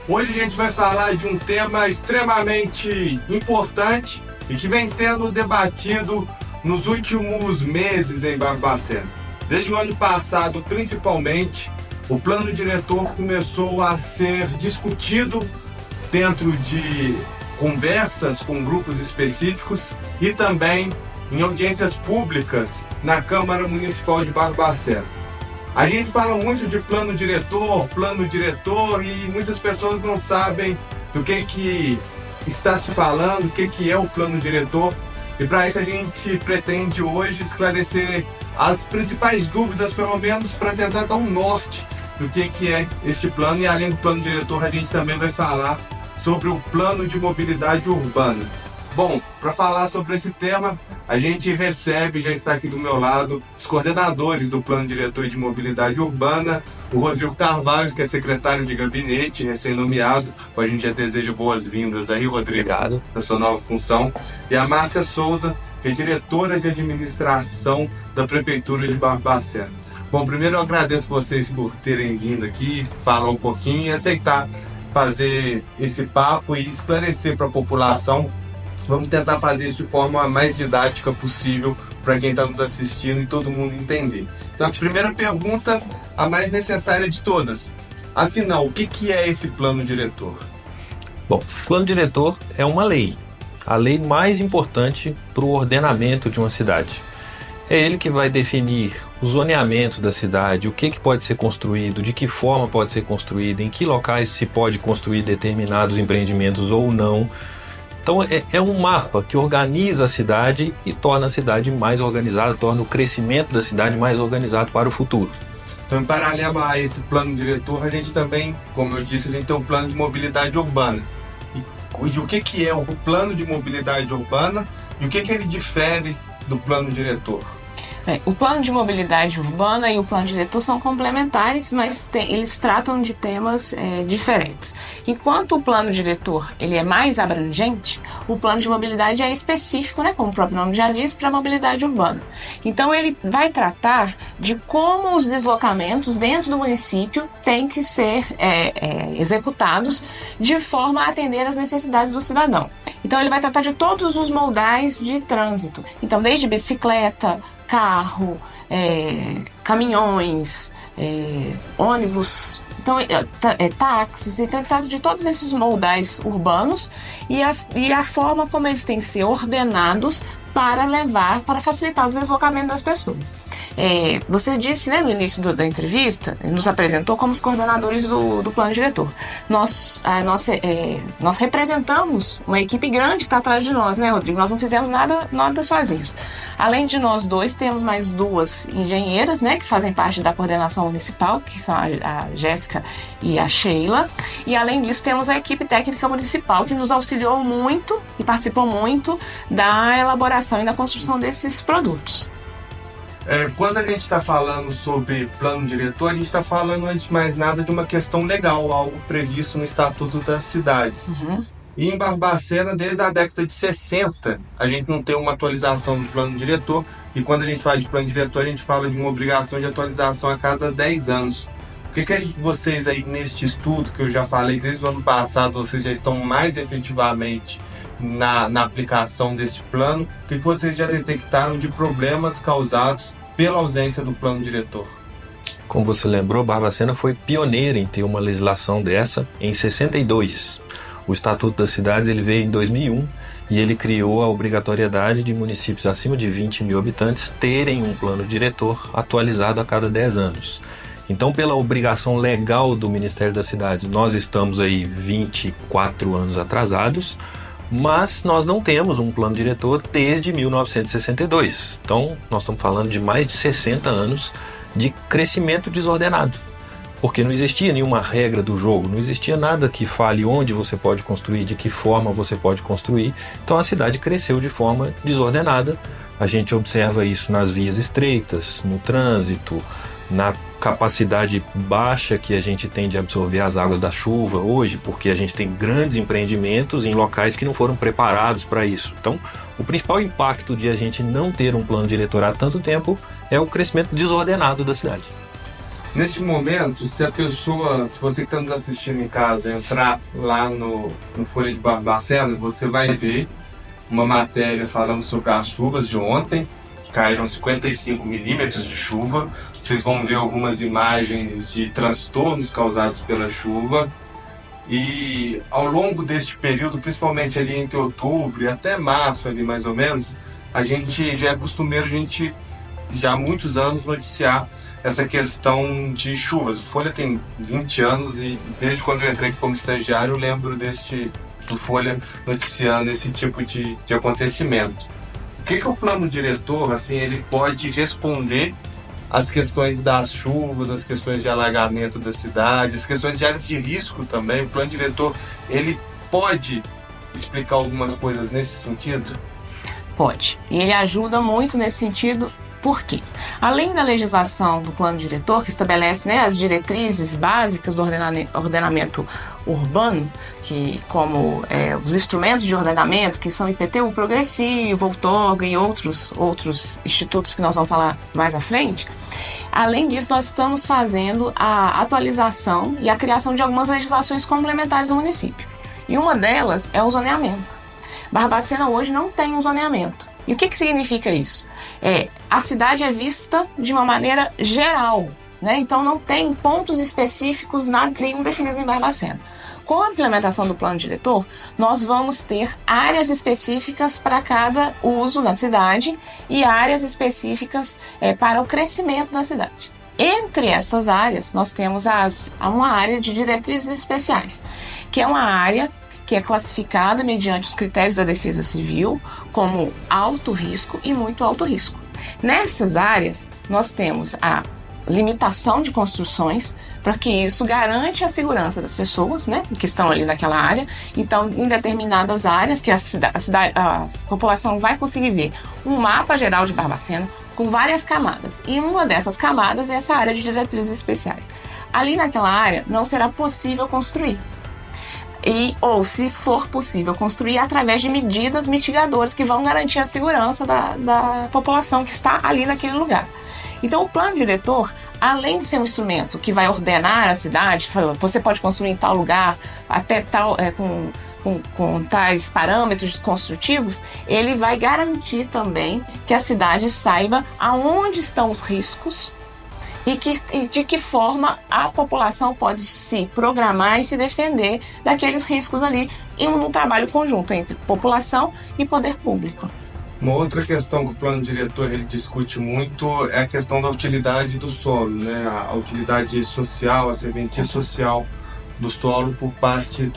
Hoje a gente vai falar de um tema extremamente importante e que vem sendo debatido nos últimos meses em Barbacena. Desde o ano passado, principalmente, o plano diretor começou a ser discutido dentro de conversas com grupos específicos e também em audiências públicas na Câmara Municipal de Barbacena. A gente fala muito de plano diretor e muitas pessoas não sabem do que está se falando, o que é o plano diretor. E para isso a gente pretende hoje esclarecer as principais dúvidas, pelo menos para tentar dar um norte do que é este plano. E além do plano diretor, a gente também vai falar sobre o plano de mobilidade urbana. Bom, para falar sobre esse tema, a gente recebe, já está aqui do meu lado, os coordenadores do Plano Diretor de Mobilidade Urbana, o Rodrigo Carvalho, que é secretário de gabinete, recém-nomeado. A gente já deseja boas-vindas aí, Rodrigo, obrigado, da sua nova função. E a Márcia Souza, que é diretora de administração da Prefeitura de Barbacena. Bom, primeiro eu agradeço vocês por terem vindo aqui, falar um pouquinho e aceitar fazer esse papo e esclarecer para a população. Vamos tentar fazer isso de forma mais didática possível para quem está nos assistindo e todo mundo entender. Então, a primeira pergunta, a mais necessária de todas. Afinal, o que é esse plano diretor? Bom, o plano diretor é uma lei. A lei mais importante para o ordenamento de uma cidade. É ele que vai definir o zoneamento da cidade, o que pode ser construído, de que forma pode ser construído, em que locais se pode construir determinados empreendimentos ou não. Então é um mapa que organiza a cidade e torna a cidade mais organizada, torna o crescimento da cidade mais organizado para o futuro. Então, em paralelo a esse plano diretor, a gente também, como eu disse, a gente tem um plano de mobilidade urbana. E o que é o plano de mobilidade urbana e o que ele difere do plano diretor? O plano de mobilidade urbana e o plano diretor são complementares, mas eles tratam de temas diferentes. Enquanto o plano diretor ele é mais abrangente, o plano de mobilidade é específico, né, como o próprio nome já diz, para a mobilidade urbana. Então ele vai tratar de como os deslocamentos dentro do município têm que ser executados de forma a atender às necessidades do cidadão. Então ele vai tratar de todos os modais de trânsito. Então desde bicicleta, carro, caminhões, ônibus, então, táxis, então trata de todos esses modais urbanos e a forma como eles têm que ser ordenados para facilitar o deslocamento das pessoas. Você disse, né, no início da entrevista, nos apresentou como os coordenadores do plano diretor. Nós representamos uma equipe grande que está atrás de nós, né, Rodrigo? Nós não fizemos nada sozinhos. Além de nós dois, temos mais duas engenheiras, né, que fazem parte da coordenação municipal, que são a Jéssica e a Sheila. E além disso, temos a equipe técnica municipal, que nos auxiliou muito e participou muito da elaboração e na construção desses produtos. Quando a gente está falando sobre plano diretor, a gente está falando, antes de mais nada, de uma questão legal, algo previsto no Estatuto das Cidades. Uhum. E em Barbacena, desde a década de 60, a gente não tem uma atualização do plano diretor. E quando a gente fala de plano diretor, a gente fala de uma obrigação de atualização a cada 10 anos. O que vocês aí, neste estudo, que eu já falei desde o ano passado, vocês já estão mais efetivamente na aplicação deste plano, o que vocês já detectaram de problemas causados pela ausência do plano diretor? Como você lembrou, Barbacena foi pioneira em ter uma legislação dessa em 62. O Estatuto das Cidades ele veio em 2001 e ele criou a obrigatoriedade de municípios acima de 20 mil habitantes terem um plano diretor atualizado a cada 10 anos. Então, pela obrigação legal do Ministério das Cidades, nós estamos aí 24 anos atrasados, mas nós não temos um plano diretor desde 1962. Então, nós estamos falando de mais de 60 anos de crescimento desordenado, porque não existia nenhuma regra do jogo, não existia nada que fale onde você pode construir, de que forma você pode construir. Então, a cidade cresceu de forma desordenada. A gente observa isso nas vias estreitas, no trânsito, na capacidade baixa que a gente tem de absorver as águas da chuva hoje, porque a gente tem grandes empreendimentos em locais que não foram preparados para isso. Então, o principal impacto de a gente não ter um plano diretor há tanto tempo é o crescimento desordenado da cidade. Neste momento, se você que está nos assistindo em casa, entrar lá no Folha de Barbacena, você vai ver uma matéria falando sobre as chuvas de ontem, que caíram 55 milímetros de chuva. Vocês vão ver algumas imagens de transtornos causados pela chuva. E ao longo deste período, principalmente ali entre outubro e até março, ali mais ou menos, já é costumeiro já há muitos anos noticiar essa questão de chuvas. O Folha tem 20 anos e desde quando eu entrei aqui como estagiário eu lembro do Folha noticiando esse tipo de acontecimento. O que o plano diretor, assim, ele pode responder às questões das chuvas, as questões de alagamento da cidade, as questões de áreas de risco também? O plano diretor, ele pode explicar algumas coisas nesse sentido? Pode. E ele ajuda muito nesse sentido. Por quê? Além da legislação do plano diretor, que estabelece, né, as diretrizes básicas do ordenamento urbano, que como os instrumentos de ordenamento, que são IPTU progressivo, outorga e outros institutos que nós vamos falar mais à frente, além disso, nós estamos fazendo a atualização e a criação de algumas legislações complementares do município. E uma delas é o zoneamento. Barbacena hoje não tem um zoneamento. E o que significa isso? A cidade é vista de uma maneira geral, né? Então não tem pontos específicos nenhum definidos em Barbacena. Com a implementação do plano diretor, nós vamos ter áreas específicas para cada uso na cidade e áreas específicas para o crescimento da cidade. Entre essas áreas, nós temos uma área de diretrizes especiais, que é uma área que é classificada mediante os critérios da Defesa Civil como alto risco e muito alto risco. Nessas áreas, nós temos a limitação de construções, para que isso garante a segurança das pessoas, né, que estão ali naquela área. Então, em determinadas áreas que a população vai conseguir ver um mapa geral de Barbacena com várias camadas. E uma dessas camadas é essa área de diretrizes especiais. Ali naquela área não será possível construir. Ou, se for possível, construir através de medidas mitigadoras que vão garantir a segurança da população que está ali naquele lugar. Então, o plano diretor, além de ser um instrumento que vai ordenar a cidade, você pode construir em tal lugar, até tal, com tais parâmetros construtivos, ele vai garantir também que a cidade saiba aonde estão os riscos e de que forma a população pode se programar e se defender daqueles riscos ali em um trabalho conjunto entre população e poder público. Uma outra questão que o plano diretor ele discute muito é a questão da utilidade do solo, né? A utilidade social, a serventia social do solo por parte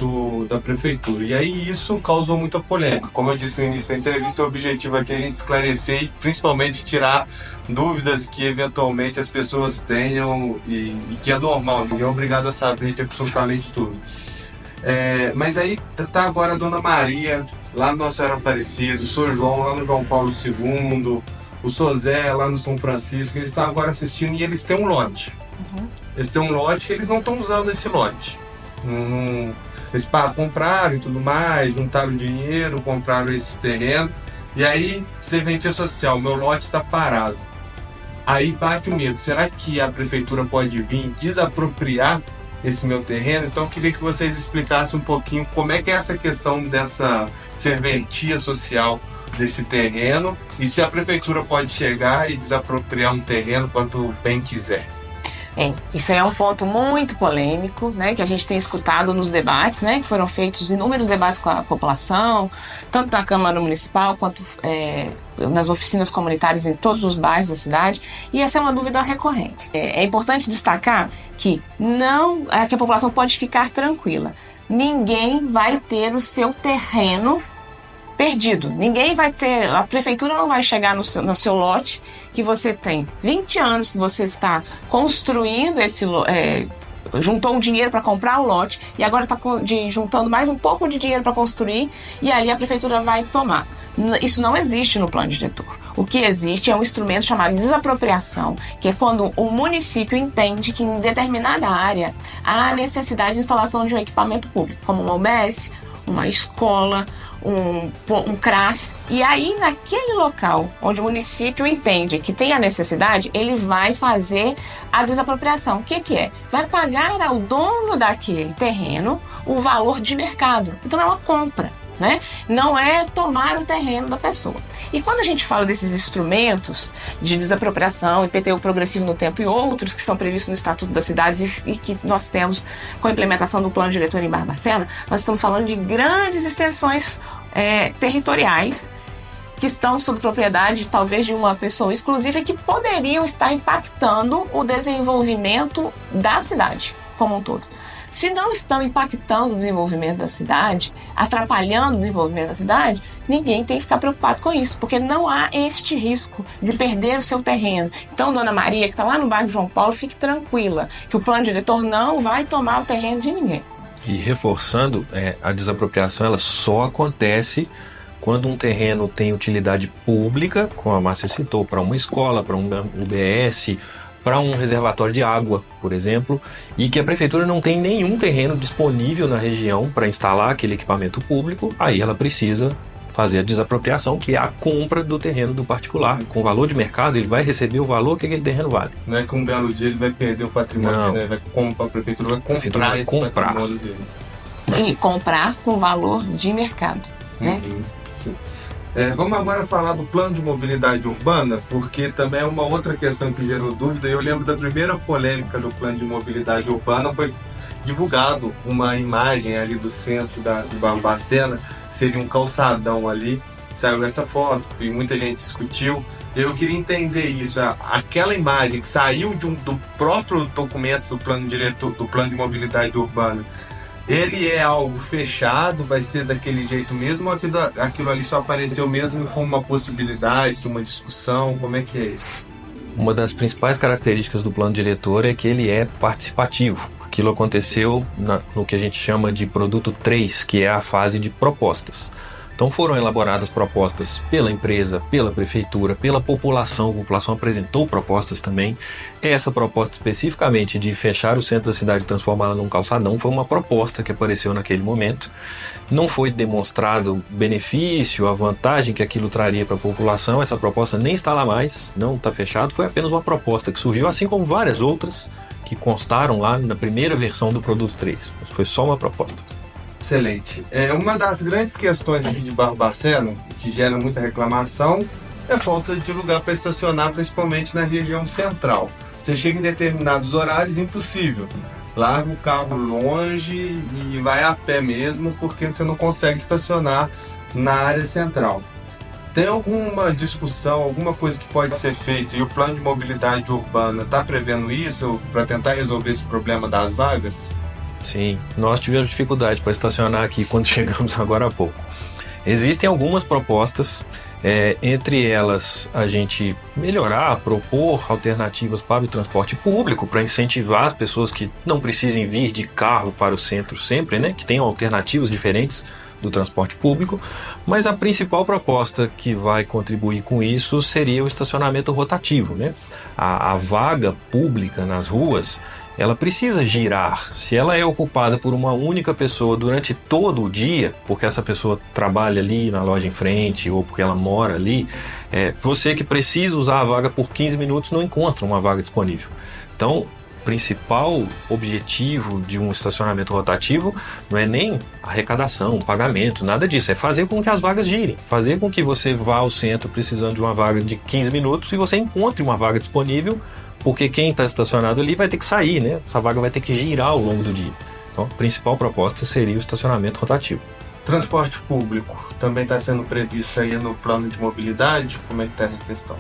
da prefeitura. E aí isso causou muita polêmica. Como eu disse no início da entrevista, o objetivo aqui é a gente esclarecer e principalmente tirar dúvidas que eventualmente as pessoas tenham e que é normal, ninguém é obrigado a saber de absolutamente tudo. Mas aí tá agora a Dona Maria, lá no Nossa Senhora Aparecida, o Sr. João, lá no João Paulo II, o Sozé, lá no São Francisco, eles estão agora assistindo e eles têm um lote. Uhum. Eles têm um lote e eles não estão usando esse lote. Eles compraram e tudo mais, juntaram dinheiro, compraram esse terreno, e aí, serventia social, meu lote está parado. Aí bate o medo, será que a prefeitura pode vir desapropriar esse meu terreno? Então eu queria que vocês explicassem um pouquinho como é que é essa questão dessa serventia social desse terreno e se a prefeitura pode chegar e desapropriar um terreno quanto bem quiser. Isso aí é um ponto muito polêmico, né, que a gente tem escutado nos debates, né, que foram feitos inúmeros debates com a população, tanto na Câmara Municipal quanto nas oficinas comunitárias em todos os bairros da cidade, e essa é uma dúvida recorrente. É importante destacar que que a população pode ficar tranquila. Ninguém vai ter o seu terreno perdido. A prefeitura não vai chegar no seu lote, que você tem 20 anos que você está construindo juntou o dinheiro para comprar o lote e agora está juntando mais um pouco de dinheiro para construir, e ali a prefeitura vai tomar. Isso não existe no plano diretor. O que existe é um instrumento chamado desapropriação, que é quando o município entende que em determinada área há necessidade de instalação de um equipamento público, como uma UBS, uma escola, um CRAS. E aí, naquele local onde o município entende que tem a necessidade, ele vai fazer a desapropriação. O que é? Vai pagar ao dono daquele terreno o valor de mercado. Então é uma compra, né? Não é tomar o terreno da pessoa. E quando a gente fala desses instrumentos de desapropriação, IPTU progressivo no tempo e outros que são previstos no Estatuto das Cidades e que nós temos com a implementação do plano diretor em Barbacena, nós estamos falando de grandes extensões territoriais que estão sob propriedade talvez de uma pessoa exclusiva e que poderiam estar impactando o desenvolvimento da cidade como um todo. Se não estão impactando o desenvolvimento da cidade, atrapalhando o desenvolvimento da cidade, ninguém tem que ficar preocupado com isso, porque não há este risco de perder o seu terreno. Então, Dona Maria, que está lá no bairro João Paulo, fique tranquila, que o plano diretor não vai tomar o terreno de ninguém. E reforçando, a desapropriação ela só acontece quando um terreno tem utilidade pública, como a Márcia citou, para uma escola, para um UBS, para um reservatório de água, por exemplo, e que a prefeitura não tem nenhum terreno disponível na região para instalar aquele equipamento público, aí ela precisa fazer a desapropriação, que é a compra do terreno do particular. Com valor de mercado, ele vai receber o valor que aquele terreno vale. Não é que um belo dia ele vai perder o patrimônio, Não. né? A prefeitura vai comprar esse patrimônio dele. E comprar com valor de mercado, né? Sim. Vamos agora falar do plano de mobilidade urbana, porque também é uma outra questão que gerou dúvida. Eu lembro da primeira polêmica do plano de mobilidade urbana, foi divulgado uma imagem ali do centro de Barbacena, que seria um calçadão ali, saiu essa foto e muita gente discutiu. Eu queria entender isso, aquela imagem que saiu do próprio documento do plano diretor, do plano de mobilidade urbana, ele é algo fechado, vai ser daquele jeito mesmo, ou aquilo ali só apareceu mesmo como uma possibilidade, uma discussão, como é que é isso? Uma das principais características do plano diretor é que ele é participativo. Aquilo aconteceu no que a gente chama de produto 3, que é a fase de propostas. Então foram elaboradas propostas pela empresa, pela prefeitura, pela população. A população apresentou propostas também. Essa proposta especificamente de fechar o centro da cidade e transformá-la num calçadão foi uma proposta que apareceu naquele momento. Não foi demonstrado benefício, a vantagem que aquilo traria para a população. Essa proposta nem está lá mais, não está fechado. Foi apenas uma proposta que surgiu, assim como várias outras que constaram lá na primeira versão do produto 3. Mas foi só uma proposta. Excelente. Uma das grandes questões aqui de Barbacena, que gera muita reclamação, é a falta de lugar para estacionar, principalmente na região central. Você chega em determinados horários, impossível. Larga o carro longe e vai a pé mesmo, porque você não consegue estacionar na área central. Tem alguma discussão, alguma coisa que pode ser feita, e o plano de mobilidade urbana está prevendo isso para tentar resolver esse problema das vagas? Sim, nós tivemos dificuldade para estacionar aqui quando chegamos agora há pouco. Existem algumas propostas, entre elas a gente melhorar, propor alternativas para o transporte público, para incentivar as pessoas que não precisem vir de carro para o centro sempre, né, que tenham alternativas diferentes do transporte público, mas a principal proposta que vai contribuir com isso seria o estacionamento rotativo, né? A vaga pública nas ruas, ela precisa girar. Se ela é ocupada por uma única pessoa durante todo o dia, porque essa pessoa trabalha ali na loja em frente ou porque ela mora ali, você que precisa usar a vaga por 15 minutos não encontra uma vaga disponível. Então, o principal objetivo de um estacionamento rotativo não é nem arrecadação, pagamento, nada disso. É fazer com que as vagas girem. Fazer com que você vá ao centro precisando de uma vaga de 15 minutos e você encontre uma vaga disponível, porque quem está estacionado ali vai ter que sair, né? Essa vaga vai ter que girar ao longo do dia. Então, a principal proposta seria o estacionamento rotativo. Transporte público também está sendo previsto aí no plano de mobilidade? Como é que está essa questão?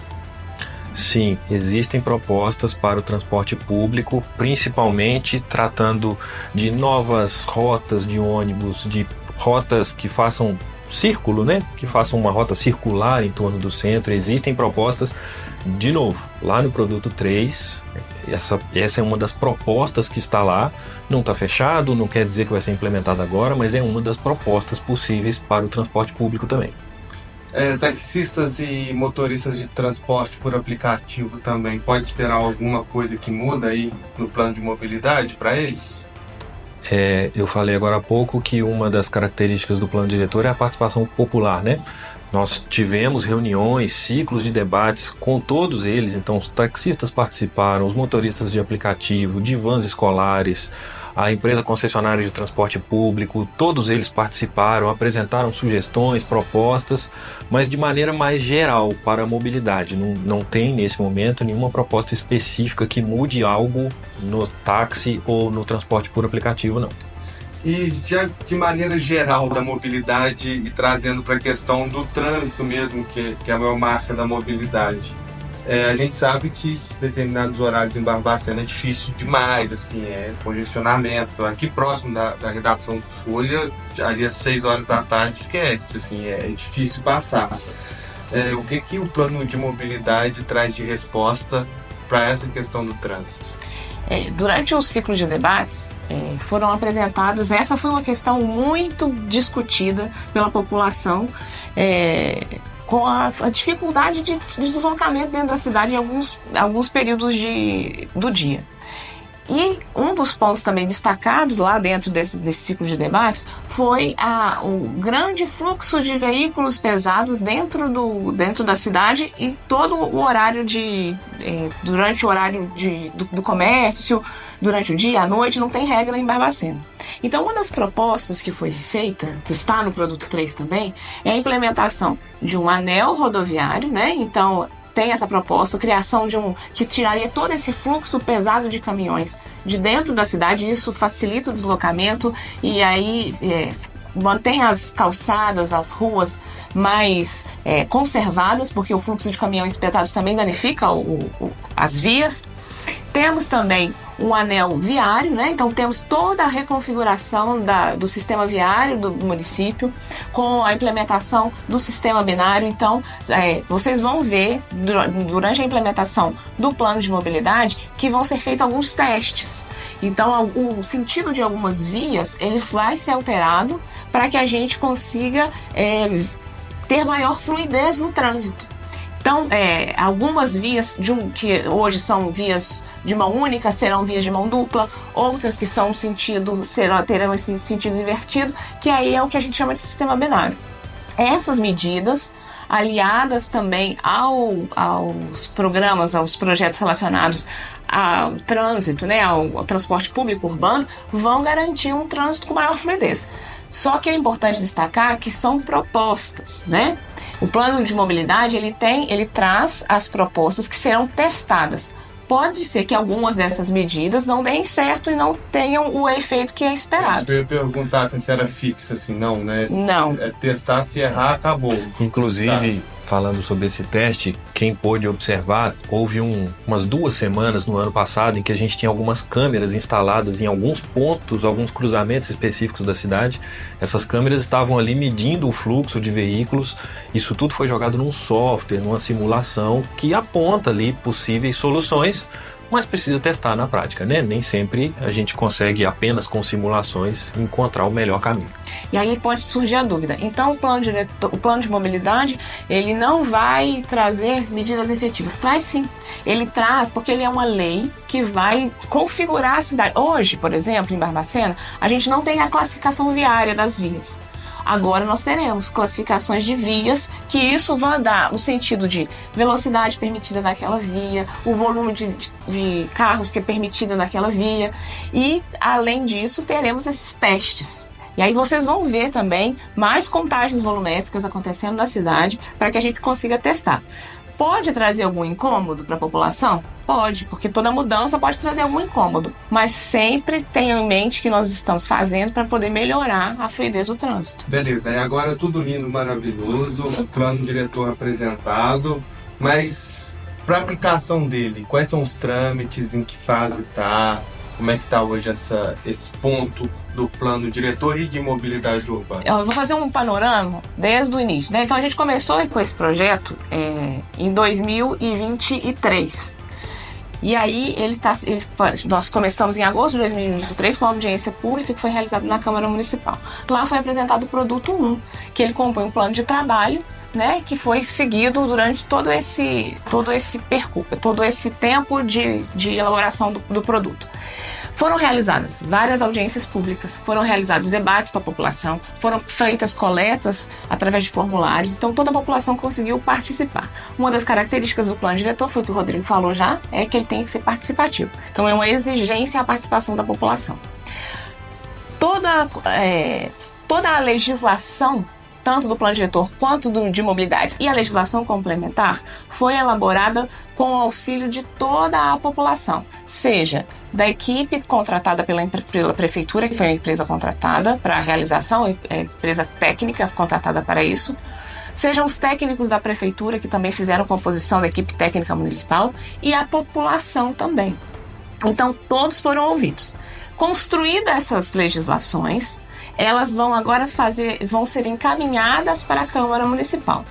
Sim, existem propostas para o transporte público, principalmente tratando de novas rotas de ônibus, de rotas que façam círculo, né? Que façam uma rota circular em torno do centro. Existem propostas, de novo, lá no produto 3, essa é uma das propostas que está lá, não está fechado, não quer dizer que vai ser implementado agora, mas é uma das propostas possíveis para o transporte público também. Taxistas e motoristas de transporte por aplicativo também, pode esperar alguma coisa que muda aí no plano de mobilidade para eles? Eu falei agora há pouco que uma das características do plano diretor é a participação popular, né? Nós tivemos reuniões, ciclos de debates com todos eles, então os taxistas participaram, os motoristas de aplicativo, de vans escolares, a empresa concessionária de transporte público, todos eles participaram, apresentaram sugestões, propostas, mas de maneira mais geral para a mobilidade. Não tem nesse momento nenhuma proposta específica que mude algo no táxi ou no transporte por aplicativo, não. E já de maneira geral da mobilidade e trazendo para a questão do trânsito mesmo, que é a maior marca da mobilidade. A gente sabe que determinados horários em Barbacena é difícil demais, assim, congestionamento. Aqui próximo da redação do Folha, ali às 6 horas da tarde, esquece, assim, é difícil passar. O que o plano de mobilidade traz de resposta para essa questão do trânsito? Durante o ciclo de debates, foram apresentadas, essa foi uma questão muito discutida pela população, com a dificuldade de deslocamento dentro da cidade em alguns períodos do dia. E um dos pontos também destacados lá dentro desse ciclo de debates foi o grande fluxo de veículos pesados dentro da cidade e todo o horário durante o horário do comércio, durante o dia, à noite, não tem regra em Barbacena. Então, uma das propostas que foi feita, que está no produto 3 também, é a implementação de um anel rodoviário, né? Então, tem essa proposta, criação que tiraria todo esse fluxo pesado de caminhões de dentro da cidade. Isso facilita o deslocamento e aí mantém as calçadas, as ruas mais conservadas, porque o fluxo de caminhões pesados também danifica as vias. Temos também um anel viário, né? Então temos toda a reconfiguração do sistema viário do município, com a implementação do sistema binário. Então, vocês vão ver durante a implementação do plano de mobilidade que vão ser feitos alguns testes. Então, o sentido de algumas vias ele vai ser alterado para que a gente consiga ter maior fluidez no trânsito. Então, algumas vias que hoje são vias de mão única serão vias de mão dupla, outras que são terão esse sentido invertido, que aí é o que a gente chama de sistema binário. Essas medidas, aliadas também aos programas, aos projetos relacionados ao trânsito, né, ao transporte público urbano, vão garantir um trânsito com maior fluidez. Só que é importante destacar que são propostas, né? O plano de mobilidade ele traz as propostas que serão testadas. Pode ser que algumas dessas medidas não deem certo e não tenham o efeito que é esperado. Eu ia perguntar se era fixa, assim, não, né? Não. Testar, se errar, acabou. Inclusive, falando sobre esse teste, quem pôde observar, houve umas 2 semanas no ano passado em que a gente tinha algumas câmeras instaladas em alguns pontos, alguns cruzamentos específicos da cidade. Essas câmeras estavam ali medindo o fluxo de veículos. Isso tudo foi jogado num software, numa simulação que aponta ali possíveis soluções, mas precisa testar na prática, né? Nem sempre a gente consegue apenas com simulações encontrar o melhor caminho. E aí pode surgir a dúvida. Então o plano de mobilidade, ele não vai trazer medidas efetivas. Traz sim. Ele traz porque ele é uma lei que vai configurar a cidade. Hoje, por exemplo, em Barbacena, a gente não tem a classificação viária das vias. Agora nós teremos classificações de vias, que isso vai dar no sentido de velocidade permitida naquela via, o volume de carros que é permitido naquela via, e além disso teremos esses testes. E aí vocês vão ver também mais contagens volumétricas acontecendo na cidade para que a gente consiga testar. Pode trazer algum incômodo para a população? Pode, porque toda mudança pode trazer algum incômodo. Mas sempre tenham em mente que nós estamos fazendo para poder melhorar a fluidez do trânsito. Beleza, e agora tudo lindo, maravilhoso, o plano diretor apresentado, mas para a aplicação dele, quais são os trâmites, em que fase está? Como é que está hoje esse ponto do plano diretor e de mobilidade urbana? Eu vou fazer um panorama desde o início, né? Então a gente começou com esse projeto em 2023. E aí nós começamos em agosto de 2023 com a audiência pública que foi realizada na Câmara Municipal. Lá foi apresentado o produto 1, que ele compõe um plano de trabalho né, que foi seguido durante todo esse percurso, todo esse tempo de elaboração do produto. Foram realizadas várias audiências públicas, foram realizados debates com a população, foram feitas coletas através de formulários, então toda a população conseguiu participar. Uma das características do plano diretor, foi o que o Rodrigo falou já, é que ele tem que ser participativo. Então é uma exigência a participação da população. Toda a legislação, tanto do plano diretor quanto de mobilidade e a legislação complementar, foi elaborada com o auxílio de toda a população, seja da equipe contratada pela prefeitura, que foi a empresa contratada para a realização, a empresa técnica contratada para isso, sejam os técnicos da prefeitura, que também fizeram composição da equipe técnica municipal, e a população também. Então, todos foram ouvidos. Construídas essas legislações, elas vão ser encaminhadas para a Câmara Municipal.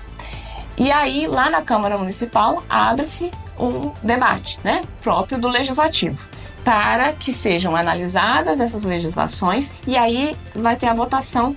E aí, lá na Câmara Municipal, abre-se um debate, né, próprio do Legislativo, para que sejam analisadas essas legislações, e aí vai ter a votação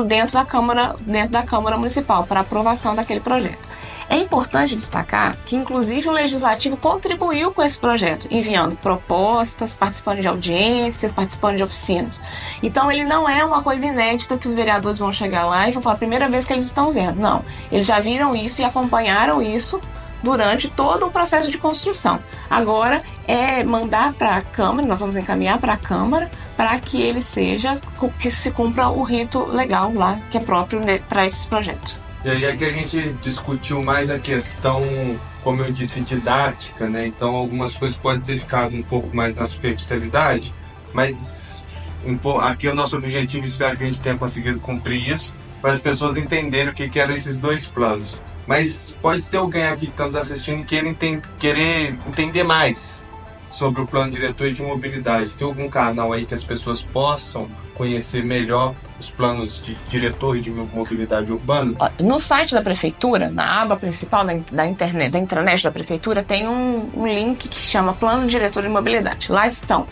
dentro da Câmara Municipal para aprovação daquele projeto. É importante destacar que, inclusive, o Legislativo contribuiu com esse projeto, enviando propostas, participando de audiências, participando de oficinas. Então, ele não é uma coisa inédita que os vereadores vão chegar lá e vão falar a primeira vez que eles estão vendo. Não, eles já viram isso e acompanharam isso durante todo o processo de construção. Agora é mandar para a Câmara, nós vamos encaminhar para a Câmara para que que se cumpra o rito legal lá, que é próprio para esses projetos. E aí é que a gente discutiu mais a questão, como eu disse, didática, né? Então algumas coisas podem ter ficado um pouco mais na superficialidade, mas aqui o nosso objetivo, espero que a gente tenha conseguido cumprir isso, para as pessoas entenderem o que eram esses dois planos. Mas pode ter alguém aqui que está nos assistindo e querer entender mais sobre o plano diretor de mobilidade. Tem algum canal aí que as pessoas possam conhecer melhor os planos de diretor de mobilidade urbana? No site da prefeitura, na aba principal da internet, da intranet da prefeitura, tem um link que chama Plano Diretor de Mobilidade. Lá estão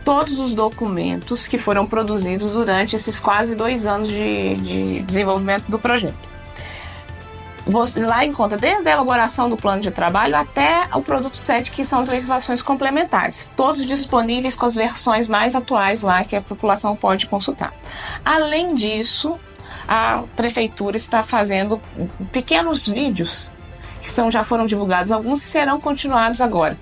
todos os documentos que foram produzidos durante esses quase 2 anos de desenvolvimento do projeto. Você lá encontra desde a elaboração do plano de trabalho até o produto 7, que são as legislações complementares, todos disponíveis com as versões mais atuais lá que a população pode consultar. Além disso, a prefeitura está fazendo pequenos vídeos que já foram divulgados, alguns serão continuados agora,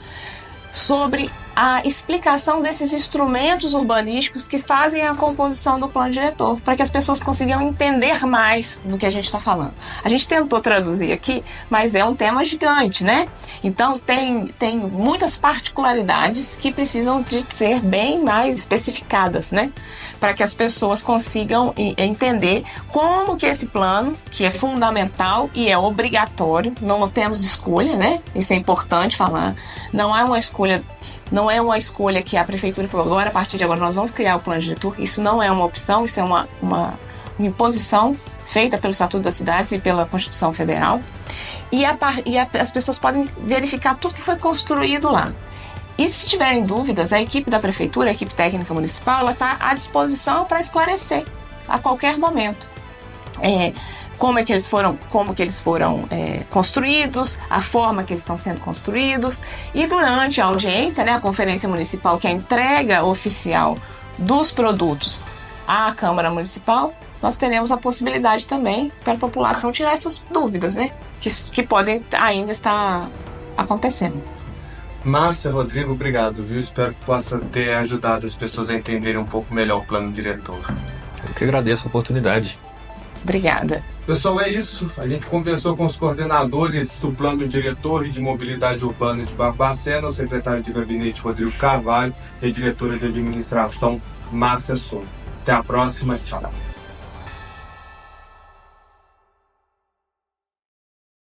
sobre a explicação desses instrumentos urbanísticos que fazem a composição do plano diretor, para que as pessoas consigam entender mais do que a gente está falando. A gente tentou traduzir aqui, mas é um tema gigante, né? Então tem muitas particularidades que precisam de ser bem mais especificadas, né? Para que as pessoas consigam entender como que esse plano, que é fundamental e é obrigatório, não temos escolha, né? Isso é importante falar. Não é uma escolha que a prefeitura falou, agora, a partir de agora, nós vamos criar o plano diretor. Isso não é uma opção, isso é uma imposição feita pelo Estatuto das Cidades e pela Constituição Federal. E as pessoas podem verificar tudo que foi construído lá. E se tiverem dúvidas, a equipe da prefeitura, a equipe técnica municipal, ela está à disposição para esclarecer a qualquer momento. Como que eles foram construídos, a forma que eles estão sendo construídos. E durante a audiência, né, a conferência municipal, que é a entrega oficial dos produtos à Câmara Municipal, nós teremos a possibilidade também para a população tirar essas dúvidas, né, que podem ainda estar acontecendo. Márcia, Rodrigo, obrigado, viu? Espero que possa ter ajudado as pessoas a entenderem um pouco melhor o plano diretor. Eu que agradeço a oportunidade. Obrigada. Pessoal, é isso. A gente conversou com os coordenadores do Plano Diretor de Mobilidade Urbana de Barbacena, o secretário de Gabinete Rodrigo Carvalho e a diretora de Administração Márcia Souza. Até a próxima. Tchau.